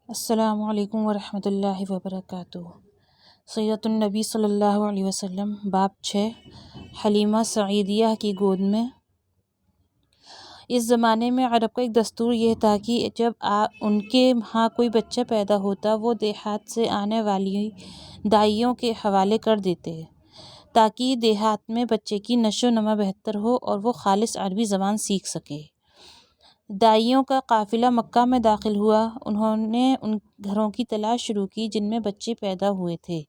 السلام علیکم ورحمۃ اللہ وبرکاتہ۔ سیرۃ النبی صلی اللہ علیہ وسلم، باب 6، حلیمہ سعیدیہ کی گود میں۔ اس زمانے میں عرب کا ایک دستور یہ تھا کہ جب ان کے ہاں کوئی بچہ پیدا ہوتا وہ دیہات سے آنے والی دائیوں کے حوالے کر دیتے تاکہ دیہات میں بچے کی نشو و نما بہتر ہو اور وہ خالص عربی زبان سیکھ سکے۔ دائیوں کا قافلہ مکہ میں داخل ہوا۔ انہوں نے ان گھروں کی تلاش شروع کی جن میں بچے پیدا ہوئے تھے۔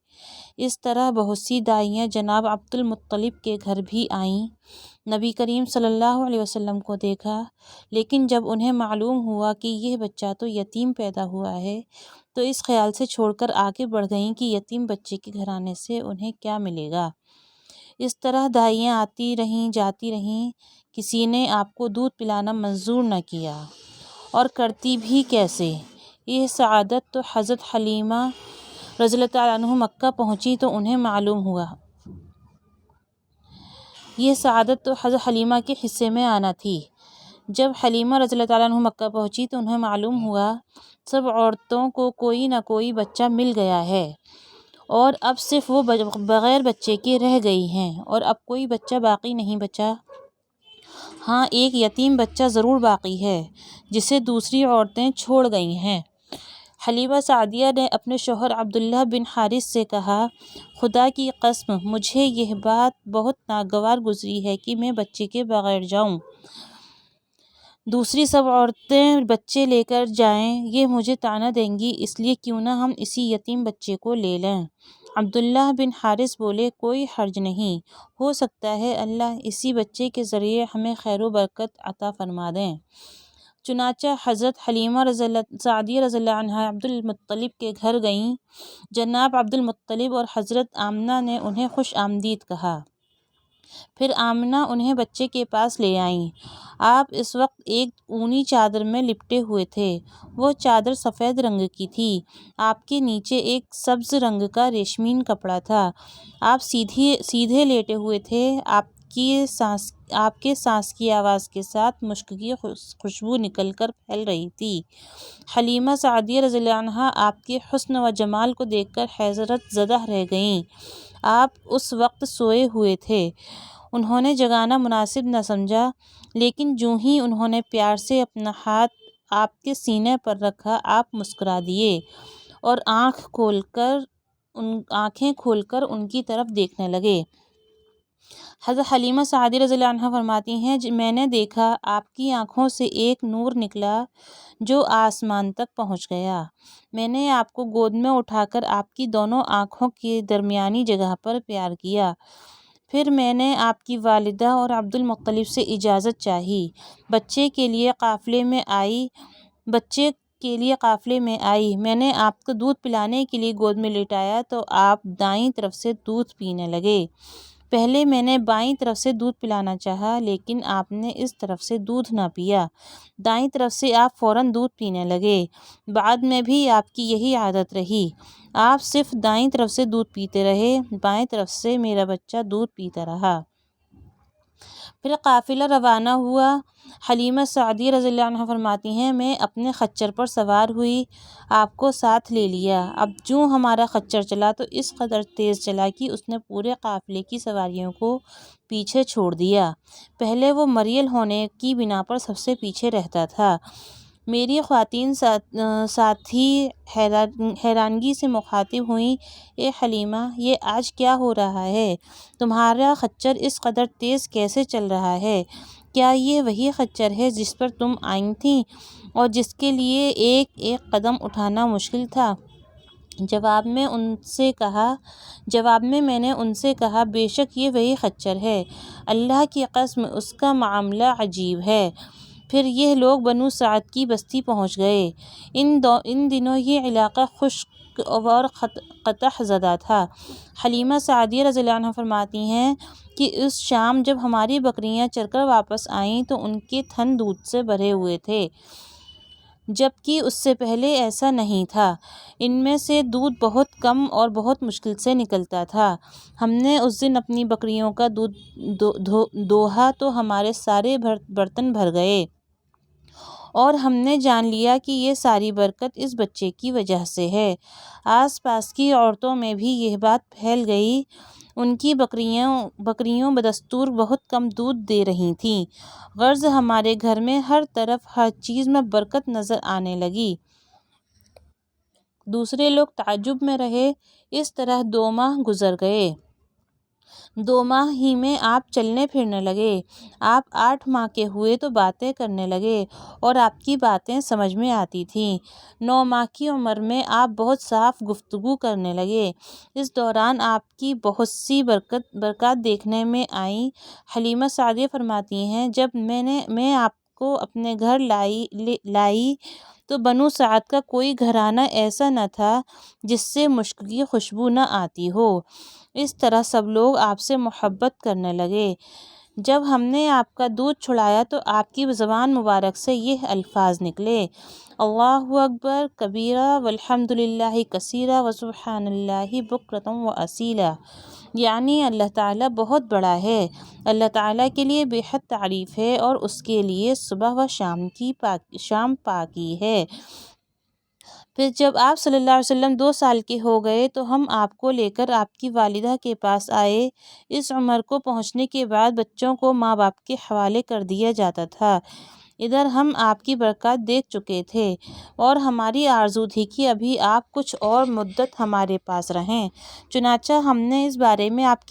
اس طرح بہت سی دائیاں جناب عبد المطلب کے گھر بھی آئیں، نبی کریم صلی اللہ علیہ وسلم کو دیکھا، لیکن جب انہیں معلوم ہوا کہ یہ بچہ تو یتیم پیدا ہوا ہے تو اس خیال سے چھوڑ کر آگے بڑھ گئیں کہ یتیم بچے کے گھر آنے سے انہیں کیا ملے گا۔ اس طرح دائیاں آتی رہیں جاتی رہیں، کسی نے آپ کو دودھ پلانا منظور نہ کیا، اور کرتی بھی کیسے۔ یہ سعادت تو حضرت حلیمہ رضی اللہ تعالیٰ عنہ مکہ پہنچی تو انہیں معلوم ہوا۔ یہ سعادت تو حضرت حلیمہ کے حصے میں آنا تھی۔ جب حلیمہ رضی اللہ تعالیٰ عنہ مکہ پہنچی تو انہیں معلوم ہوا سب عورتوں کو کوئی نہ کوئی بچہ مل گیا ہے اور اب صرف وہ بغیر بچے کے رہ گئی ہیں، اور اب کوئی بچہ باقی نہیں بچا۔ ہاں، ایک یتیم بچہ ضرور باقی ہے جسے دوسری عورتیں چھوڑ گئی ہیں۔ حلیمہ سعدیہ نے اپنے شوہر عبداللہ بن حارث سے کہا، خدا کی قسم مجھے یہ بات بہت ناگوار گزری ہے کہ میں بچے کے بغیر جاؤں۔ دوسری سب عورتیں بچے لے کر جائیں، یہ مجھے طعنہ دیں گی، اس لیے کیوں نہ ہم اسی یتیم بچے کو لے لیں۔ عبداللہ بن حارث بولے، کوئی حرج نہیں، ہو سکتا ہے اللہ اسی بچے کے ذریعے ہمیں خیر و برکت عطا فرما دیں۔ چنانچہ حضرت حلیمہ سعدیہ رضی اللہ عنہا عبد المطلب کے گھر گئیں۔ جناب عبد المطلب اور حضرت آمنہ نے انہیں خوش آمدید کہا۔ پھر آمنہ انہیں بچے کے پاس لے آئیں۔ آپ اس وقت ایک اونی چادر میں لپٹے ہوئے تھے۔ وہ چادر سفید رنگ کی تھی۔ آپ کے نیچے ایک سبز رنگ کا ریشمین کپڑا تھا۔ آپ سیدھے لیٹے ہوئے تھے۔ آپ کے سانس کی آواز کے ساتھ مشک کی خوشبو نکل کر پھیل رہی تھی۔ حلیمہ سعدیہ رضی اللہ عنہا آپ کے حسن و جمال کو دیکھ کر حیرت زدہ رہ گئیں۔ آپ اس وقت سوئے ہوئے تھے۔ انہوں نے جگانا مناسب نہ سمجھا، لیکن جوں ہی انہوں نے پیار سے اپنا ہاتھ آپ کے سینے پر رکھا، آپ مسکرا دیے اور آنکھیں کھول کر ان کی طرف دیکھنے لگے۔ حضرت حلیمہ سعدیہ رضی اللہ عنہا فرماتی ہیں، میں نے دیکھا آپ کی آنکھوں سے ایک نور نکلا جو آسمان تک پہنچ گیا۔ میں نے آپ کو گود میں اٹھا کر آپ کی دونوں آنکھوں کے درمیانی جگہ پر پیار کیا۔ پھر میں نے آپ کی والدہ اور عبد المطلب سے اجازت چاہی۔ بچے کے لیے قافلے میں آئی۔ میں نے آپ کو دودھ پلانے کے لیے گود میں لٹایا تو آپ دائیں طرف سے دودھ پینے لگے۔ پہلے میں نے بائیں طرف سے دودھ پلانا چاہا، لیکن آپ نے اس طرف سے دودھ نہ پیا۔ دائیں طرف سے آپ فوراً دودھ پینے لگے۔ بعد میں بھی آپ کی یہی عادت رہی۔ آپ صرف دائیں طرف سے دودھ پیتے رہے، بائیں طرف سے میرا بچہ دودھ پیتا رہا۔ پھر قافلہ روانہ ہوا۔ حلیمہ سعدیہ رضی اللہ عنہا فرماتی ہیں، میں اپنے خچر پر سوار ہوئی، آپ کو ساتھ لے لیا۔ اب جوں ہمارا خچر چلا تو اس قدر تیز چلا کہ اس نے پورے قافلے کی سواریوں کو پیچھے چھوڑ دیا۔ پہلے وہ مریل ہونے کی بنا پر سب سے پیچھے رہتا تھا۔ میری خواتین ساتھی حیرانگی سے مخاطب ہوئیں، اے حلیمہ، یہ آج کیا ہو رہا ہے؟ تمہارا خچر اس قدر تیز کیسے چل رہا ہے؟ کیا یہ وہی خچر ہے جس پر تم آئی تھیں اور جس کے لیے ایک ایک قدم اٹھانا مشکل تھا؟ جواب میں میں نے ان سے کہا، بے شک یہ وہی خچر ہے، اللہ کی قسم اس کا معاملہ عجیب ہے۔ پھر یہ لوگ بنو سعد کی بستی پہنچ گئے۔ ان دنوں یہ علاقہ خشک اور قحط زدہ تھا۔ حلیمہ سعدیہ رضی اللہ عنہا فرماتی ہیں کہ اس شام جب ہماری بکریاں چر کر واپس آئیں تو ان کے تھن دودھ سے بھرے ہوئے تھے، جبکہ اس سے پہلے ایسا نہیں تھا۔ ان میں سے دودھ بہت کم اور بہت مشکل سے نکلتا تھا۔ ہم نے اس دن اپنی بکریوں کا دودھ دوہا تو ہمارے سارے برتن بھر گئے اور ہم نے جان لیا کہ یہ ساری برکت اس بچے کی وجہ سے ہے۔ آس پاس کی عورتوں میں بھی یہ بات پھیل گئی۔ ان کی بکریوں بدستور بہت کم دودھ دے رہی تھیں۔ غرض ہمارے گھر میں ہر طرف ہر چیز میں برکت نظر آنے لگی۔ دوسرے لوگ تعجب میں رہے۔ اس طرح 2 ماہ گزر گئے۔ 2 ماہ ہی میں آپ چلنے پھرنے لگے۔ آپ 8 ماہ کے ہوئے تو باتیں کرنے لگے اور آپ کی باتیں سمجھ میں آتی تھیں۔ 9 ماہ کی عمر میں آپ بہت صاف گفتگو کرنے لگے۔ اس دوران آپ کی بہت سی برکات دیکھنے میں آئیں۔ حلیمہ سعدیہ فرماتی ہیں، جب میں آپ کو اپنے گھر لائی تو بنو سعد کا کوئی گھرانہ ایسا نہ تھا جس سے مشک کی خوشبو نہ آتی ہو۔ اس طرح سب لوگ آپ سے محبت کرنے لگے۔ جب ہم نے آپ کا دودھ چھڑایا تو آپ کی زبان مبارک سے یہ الفاظ نکلے: اللہ اکبر کبیرہ والحمد للہ کثیرہ وسبحان اللہ بکرۃ واصیلا، یعنی اللہ تعالیٰ بہت بڑا ہے، اللہ تعالیٰ کے لیے بے حد تعریف ہے اور اس کے لیے صبح و شام پاکی ہے۔ پھر جب آپ صلی اللہ علیہ وسلم 2 سال کے ہو گئے تو ہم آپ کو لے کر آپ کی والدہ کے پاس آئے۔ اس عمر کو پہنچنے کے بعد بچوں کو ماں باپ کے حوالے کر دیا جاتا تھا۔ ادھر ہم آپ کی برکات دیکھ چکے تھے اور ہماری آرزو تھی کہ ابھی آپ کچھ اور مدت ہمارے پاس رہیں۔ چنانچہ ہم نے اس بارے میں آپ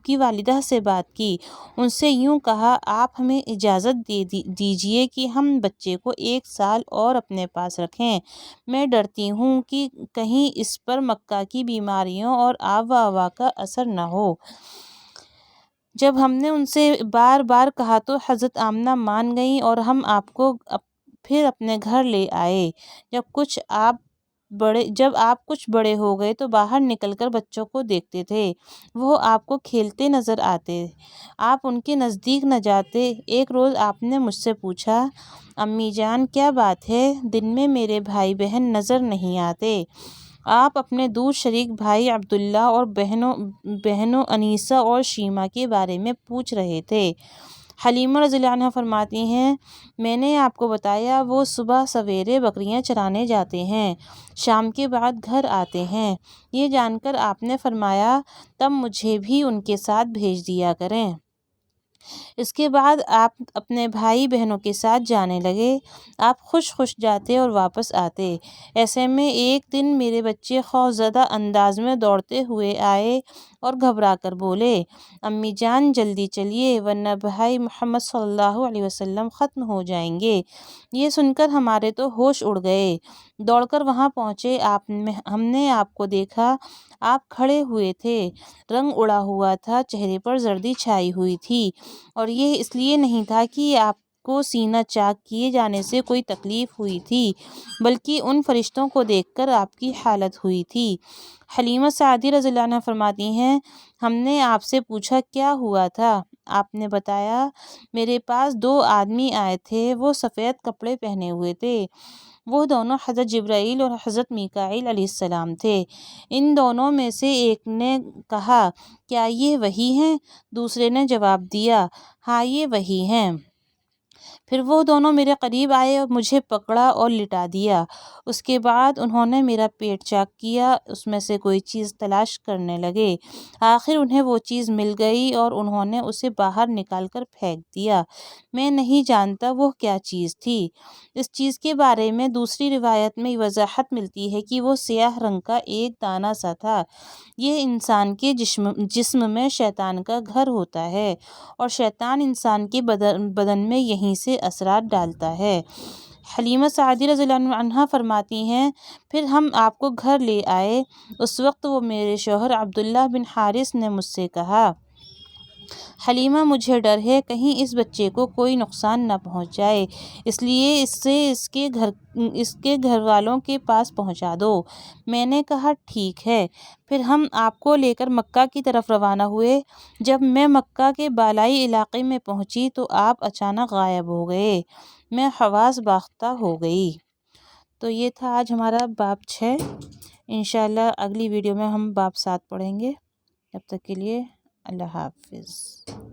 کی والدہ سے بات کی۔ ان سے یوں کہا: آپ ہمیں اجازت دیجیے کہ ہم بچے کو 1 سال اور اپنے پاس رکھیں۔ میں ڈرتی ہوں کہ کہیں اس پر مکہ کی بیماریوں اور آب و ہوا کا اثر نہ ہو۔ جب ہم نے ان سے بار بار کہا تو حضرت آمنہ مان گئیں اور ہم آپ کو پھر اپنے گھر لے آئے۔ جب آپ کچھ بڑے ہو گئے تو باہر نکل کر بچوں کو دیکھتے تھے، وہ آپ کو کھیلتے نظر آتے، آپ ان کے نزدیک نہ جاتے۔ ایک روز آپ نے مجھ سے پوچھا: امی جان کیا بات ہے، دن میں میرے بھائی بہن نظر نہیں آتے؟ آپ اپنے دور شریک بھائی عبداللہ اور بہنوں انیسہ اور شیمہ کے بارے میں پوچھ رہے تھے۔ حلیمہ رضی اللہ عنہا فرماتی ہیں، میں نے آپ کو بتایا وہ صبح سویرے بکریاں چرانے جاتے ہیں، شام کے بعد گھر آتے ہیں۔ یہ جان کر آپ نے فرمایا تب مجھے بھی ان کے ساتھ بھیج دیا کریں۔ اس کے بعد آپ اپنے بھائی بہنوں کے ساتھ جانے لگے۔ آپ خوش جاتے اور واپس آتے۔ ایسے میں ایک دن میرے بچے خوفزدہ انداز میں دوڑتے ہوئے آئے اور گھبرا کر بولے: امی جان جلدی چلیے ورنہ بھائی محمد صلی اللہ علیہ وسلم ختم ہو جائیں گے۔ یہ سن کر ہمارے تو ہوش اڑ گئے۔ دوڑ کر وہاں پہنچے، ہم نے آپ کو دیکھا، آپ کھڑے ہوئے تھے، رنگ اڑا ہوا تھا، چہرے پر زردی چھائی ہوئی تھی، اور یہ اس لیے نہیں تھا کہ آپ کو سینہ چاک کیے جانے سے کوئی تکلیف ہوئی تھی، بلکہ ان فرشتوں کو دیکھ کر آپ کی حالت ہوئی تھی۔ حلیمہ سعدیہ رضی اللہ عنہا فرماتی ہیں، ہم نے آپ سے پوچھا کیا ہوا تھا؟ آپ نے بتایا، میرے پاس 2 آدمی آئے تھے، وہ سفید کپڑے پہنے ہوئے تھے، وہ دونوں حضرت جبرائیل اور حضرت میکائیل علیہ السلام تھے۔ ان دونوں میں سے ایک نے کہا: کیا یہ وہی ہیں؟ دوسرے نے جواب دیا: ہاں یہ وہی ہیں۔ پھر وہ دونوں میرے قریب آئے اور مجھے پکڑا اور لٹا دیا۔ اس کے بعد انہوں نے میرا پیٹ چاک کیا، اس میں سے کوئی چیز تلاش کرنے لگے۔ آخر انہیں وہ چیز مل گئی اور انہوں نے اسے باہر نکال کر پھینک دیا۔ میں نہیں جانتا وہ کیا چیز تھی۔ اس چیز کے بارے میں دوسری روایت میں وضاحت ملتی ہے کہ وہ سیاہ رنگ کا ایک دانہ سا تھا۔ یہ انسان کے جسم میں شیطان کا گھر ہوتا ہے اور شیطان انسان کے بدن میں یہیں سے اثرات ڈالتا ہے۔ حلیمہ سعدیہ رضی اللہ عنہا فرماتی ہیں، پھر ہم آپ کو گھر لے آئے۔ اس وقت وہ میرے شوہر عبداللہ بن حارث نے مجھ سے کہا: حلیمہ مجھے ڈر ہے کہیں اس بچے کو کوئی نقصان نہ پہنچ جائے، اس لیے اسے اس کے گھر والوں کے پاس پہنچا دو۔ میں نے کہا ٹھیک ہے۔ پھر ہم آپ کو لے کر مکہ کی طرف روانہ ہوئے۔ جب میں مکہ کے بالائی علاقے میں پہنچی تو آپ اچانک غائب ہو گئے۔ میں حواس باختہ ہو گئی۔ تو یہ تھا آج ہمارا باب 6۔ انشاءاللہ اگلی ویڈیو میں ہم باب 7 پڑھیں گے۔ تب تک کے لیے اللہ حافظ۔